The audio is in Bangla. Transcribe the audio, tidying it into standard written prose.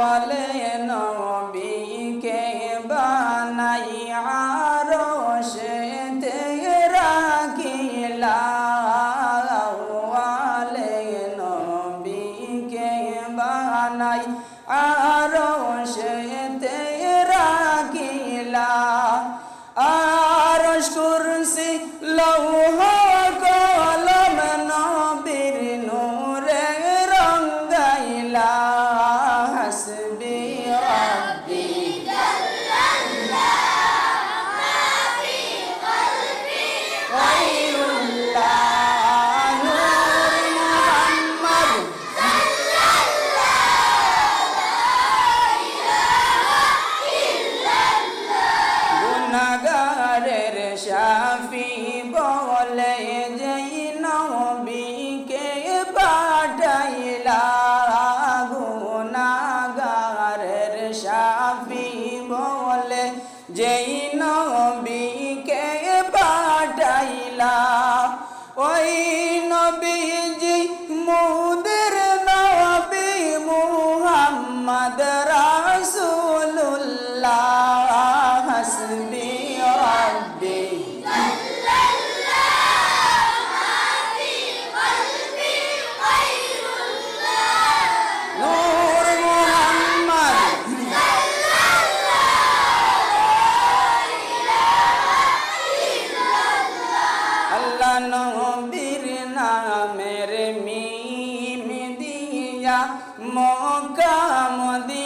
বলে নবীকে বানাই আরশেতে রাখিলাম, বলে নবীকে বানাই আরশেতে রাখিলাম। আরশ কুরসি লৌহ কলম নবীর নূরে রঙ্গাইলা। হাসবি রাব্বি জাল্লাল্লাহ মা ফি কলবি গায়রুল্লাহ। নূর মুহাম্মদ সাল্লাল্লাহু ইলাহা ইল্লাল্লাহ। গুনাহগারের শাফি বলে যেই নবীকে পাঠাইলা। গুনাহগারের শাফি বলে যেই নবীকে পাঠাইলা। ওই নবীজি মুদের নবী মুহাম্মদ রাসূলুল্লাহ। হাসবি রাব্বি জাল্লাল্লাহু মা ফি কলবি গায়রুল্লাহ। নূর মুহাম্মদ সাল্লাল্লাহু ইলাহা ইল্লাল্লাহ। আল্লাহ নবীর নামের মিম দিয়া মক্কা মদিনা